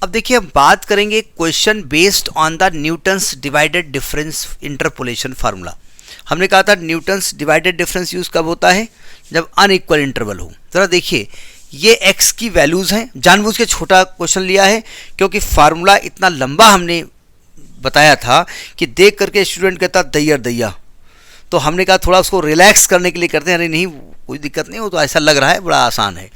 अब देखिए हम बात करेंगे question based on the Newton's divided difference interpolation formula. हमने कहा था न्यूटन्स डिवाइडेड डिफरेंस यूज कब होता है, जब अनइक्वल इंटरवल हो। जरा देखिए ये x की वैल्यूज हैं, जानबूझ के छोटा क्वेश्चन लिया है क्योंकि फार्मूला इतना लंबा हमने बताया था कि देख करके स्टूडेंट कहता दैया, तो हमने कहा थोड़ा उसको रिलैक्स करने के लिए करते हैं। अरे नहीं कोई दिक्कत नहीं, वो तो ऐसा लग रहा है बड़ा आसान है।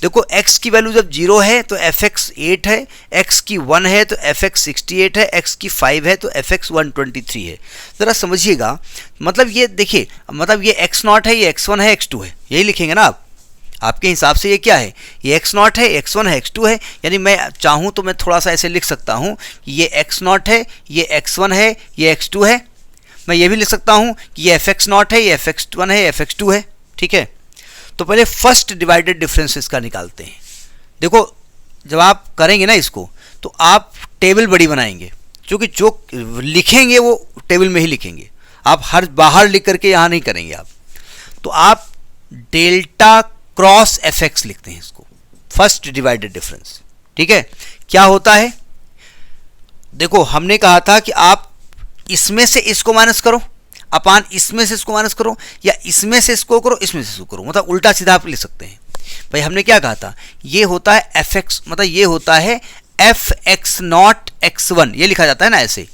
देखो x की वैल्यू जब 0 है तो fx 8 है, x की 1 है तो fx 68 है, x की 5 है तो fx 123 है। ज़रा समझिएगा, मतलब ये देखिए, मतलब ये x0 है, ये x1 है, x2 है, यही लिखेंगे ना आप। आपके हिसाब से ये क्या है, ये x0 है, x1 है, x2 है। यानी मैं चाहूँ तो मैं थोड़ा सा ऐसे लिख सकता हूँ कि ये x0 है, ये x1 है, ये x2 है। मैं ये भी लिख सकता हूँ कि ये fx0 है, ये fx1 है, ये fx2 है। ठीक है, तो पहले फर्स्ट डिवाइडेड डिफरेंस इसका निकालते हैं। देखो जब आप करेंगे ना इसको तो आप टेबल बड़ी बनाएंगे, क्योंकि जो लिखेंगे वो टेबल में ही लिखेंगे, आप हर बाहर लिख करके यहाँ नहीं करेंगे आप। तो आप डेल्टा क्रॉस fx लिखते हैं इसको, फर्स्ट डिवाइडेड डिफरेंस। ठीक है, क्या होता है, देखो हमने कहा था कि आप इसमें से इसको माइनस करो अपान इसमें से इसको माइनस करो, या इसमें से इसको करो इसमें से इसको करो, मतलब उल्टा सीधा आप लिख सकते हैं। भाई हमने क्या कहा था, ये होता है fx, मतलब ये होता है fx0 x1, ये लिखा जाता है ना ऐसे।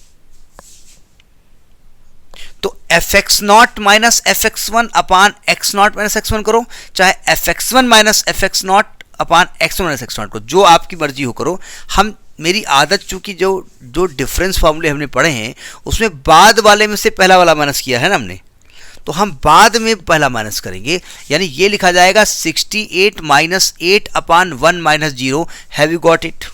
तो fx0 माइनस fx1 अपान x0 माइनस x1 करो, चाहे fx1 माइनस fx0 अपान x1 माइनस x0 करो, जो आपकी मर्जी हो करो। हम मेरी आदत चूंकि जो डिफरेंस फार्मूले हमने पढ़े हैं उसमें बाद वाले में से पहला वाला माइनस किया है ना हमने, तो हम बाद में पहला माइनस करेंगे। यानी ये लिखा जाएगा 68 minus 8 upon 1 minus 0। Have you got it?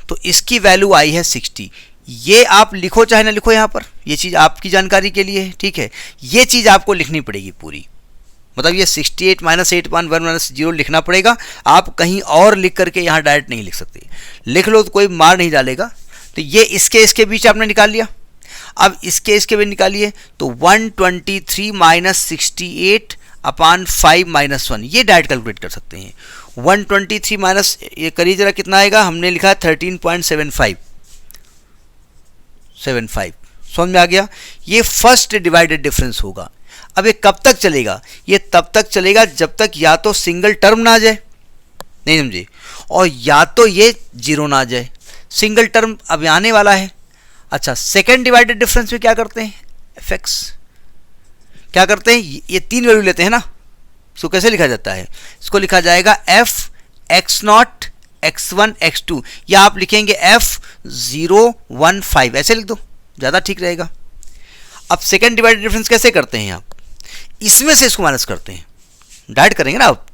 तो इसकी वैल्यू आई है 60। ये आप लिखो चाहे ना लिखो, यहाँ पर ये चीज़ आपकी जानकारी के लिए है। ठीक है, ये चीज़ आपको लिखनी पड़ेगी पूरी, मतलब ये 68 माइनस 8 अपान 1 माइनस 0 लिखना पड़ेगा। आप कहीं और लिख करके यहाँ डायरेक्ट नहीं लिख सकते, लिख लो तो कोई मार नहीं डालेगा। तो ये इसके बीच आपने निकाल लिया। अब इसके बीच निकालिए तो 123 माइनस 68 अपान 5 माइनस 1, ये डायरेक्ट कैलकुलेट कर सकते हैं। 123 माइनस, ये करिए जरा कितना आएगा, हमने लिखा है 13.75 समझ में आ गया। ये फर्स्ट डिवाइडेड डिफरेंस होगा। अब ये कब तक चलेगा, ये तब तक चलेगा जब तक या तो सिंगल टर्म ना आ जाए, नहीं समझे, और या तो ये जीरो ना आ जाए। सिंगल टर्म अब आने वाला है। अच्छा, सेकेंड डिवाइडेड डिफरेंस में क्या करते हैं, fx क्या करते हैं, ये तीन वैल्यू लेते हैं ना, इसको कैसे लिखा जाता है, इसको लिखा जाएगा f(x0, x1, x2), या आप लिखेंगे f(015), ऐसे लिख दो, ज़्यादा ठीक रहेगा। अब सेकेंड डिवाइडेड डिफरेंस कैसे करते हैं, आप इसमें से इसको माइनस करते हैं, डायरेक्ट करेंगे ना आप।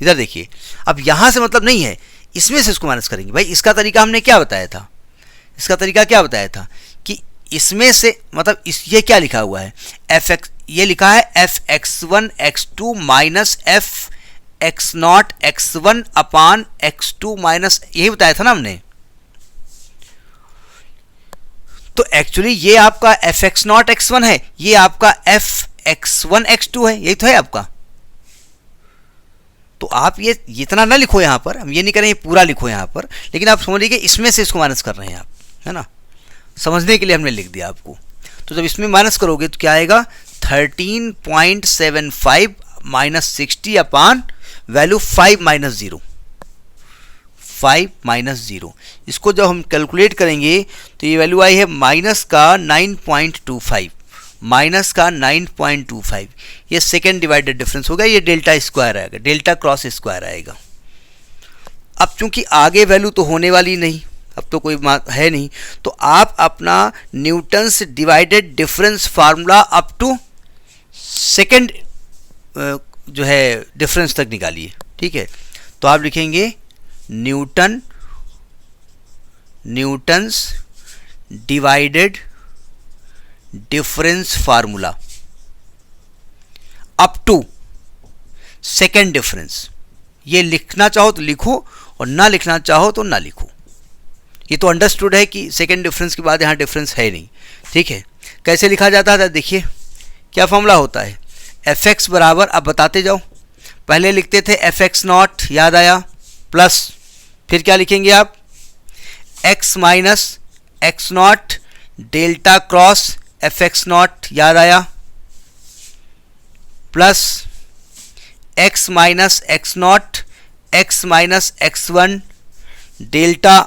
इधर देखिए, अब यहाँ से मतलब नहीं है, इसमें से इसको माइनस करेंगे। भाई इसका तरीका हमने क्या बताया था, इसका तरीका क्या बताया था कि इसमें से मतलब ये क्या लिखा हुआ है, fx, ये लिखा है fx1 x2 minus fx0 x1 अपान x2 माइनस, यही बताया था ना हमने। तो एक्चुअली ये आपका fx0 x1 है, ये आपका fx1 x2 है, यही तो है आपका। तो आप ये इतना ना लिखो यहाँ पर, हम ये नहीं करें पूरा लिखो यहाँ पर, लेकिन आप समझ लीजिए इसमें से इसको माइनस कर रहे हैं आप, है ना, समझने के लिए हमने लिख दिया आपको। तो जब इसमें माइनस करोगे तो क्या आएगा, 13.75 माइनस 60 अपान वैल्यू 5 माइनस 0, 5 माइनस 0। इसको जब हम कैलकुलेट करेंगे तो ये वैल्यू आई है माइनस का 9.25, माइनस का 9.25। ये सेकेंड डिवाइडेड डिफरेंस होगा, ये डेल्टा स्क्वायर आएगा, डेल्टा क्रॉस स्क्वायर आएगा। अब चूंकि आगे वैल्यू तो होने वाली नहीं, अब तो कोई है नहीं, तो आप अपना Newton's divided difference formula up to second जो है डिफरेंस तक निकालिए। ठीक है, तो आप लिखेंगे Newton's divided difference formula up to second difference. ये लिखना चाहो तो लिखो और ना लिखना चाहो तो ना लिखो। ये तो अंडरस्टूड है कि सेकेंड डिफरेंस के बाद यहाँ डिफरेंस है नहीं। ठीक है, कैसे लिखा जाता था, देखिए क्या फॉर्मूला होता है, fx बराबर, अब बताते जाओ, पहले लिखते थे fx0, याद आया, प्लस फिर क्या लिखेंगे आप, x minus x not delta cross F x not, याद आया, plus x minus x not x minus x one delta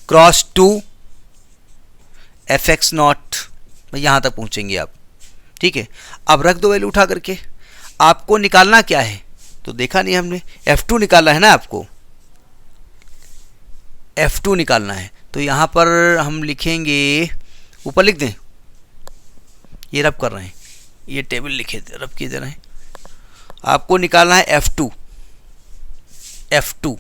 cross 2 F x not. यहां तक पहुंचेंगे आप, ठीक है। अब रख दो वैल्यू उठा करके। आपको निकालना क्या है, तो देखा नहीं हमने, F2 निकालना है ना आपको, F2 निकालना है। तो यहां पर हम लिखेंगे, ऊपर लिख दें, ये रब कर रहे हैं, ये टेबल लिखे रब किए दे रहे हैं। आपको निकालना है F2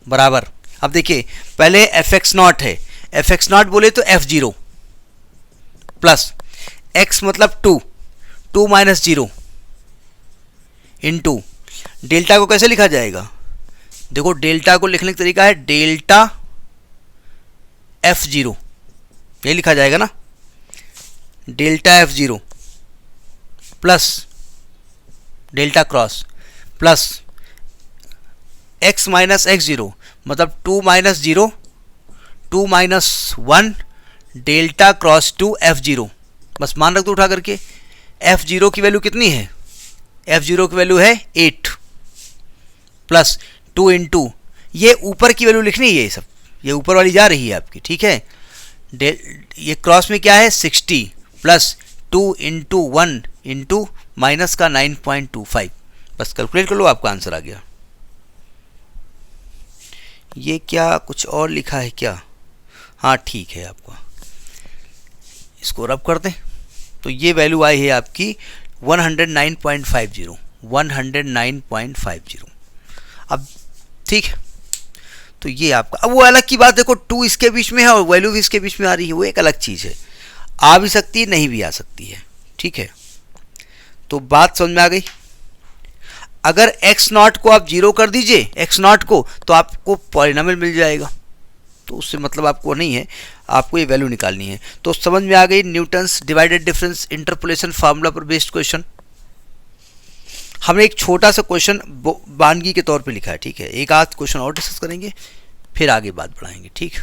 बराबर, अब देखिए पहले एफ एक्स नॉट है, एफ एक्स नॉट बोले तो F0 प्लस x मतलब 2 माइनस 0 इंटू डेल्टा को कैसे लिखा जाएगा, देखो डेल्टा को लिखने का तरीका है डेल्टा F0, ये लिखा जाएगा ना, delta F0 plus delta cross plus x minus x0 मतलब 2 minus 0 2 minus 1 delta cross 2 F0, बस मान रख दो उठा करके। F0 की वैल्यू कितनी है, F0 की वैल्यू है 8 प्लस 2 इंटू, ये ऊपर की वैल्यू लिखनी है, ये सब ये ऊपर वाली जा रही है आपकी, ठीक है। ये क्रॉस में क्या है 60 प्लस 2 इंटू 1 इंटू माइनस का 9.25, बस कैलकुलेट कर लो, आपका आंसर आ गया। ये क्या कुछ और लिखा है क्या, हाँ ठीक है, आपका इसको रब कर दें तो ये वैल्यू आई है आपकी 109.50 109.50। अब ठीक है, तो ये आपका, अब वो अलग की बात, देखो 2 इसके बीच में है और वैल्यू भी इसके बीच में आ रही है, वो एक अलग चीज़ है, आ भी सकती है नहीं भी आ सकती है, ठीक है। तो बात समझ में आ गई। अगर x नॉट को आप 0 कर दीजिए, x नॉट को, तो आपको पॉलिनोमियल मिल जाएगा, तो उससे मतलब आपको नहीं है, आपको ये वैल्यू निकालनी है। तो समझ में आ गई Newton's divided difference interpolation formula पर बेस्ड क्वेश्चन। हमने एक छोटा सा क्वेश्चन वानगी के तौर पे लिखा है, ठीक है। एक आध क्वेश्चन और डिस्कस करेंगे, फिर आगे बात बढ़ाएंगे, ठीक है।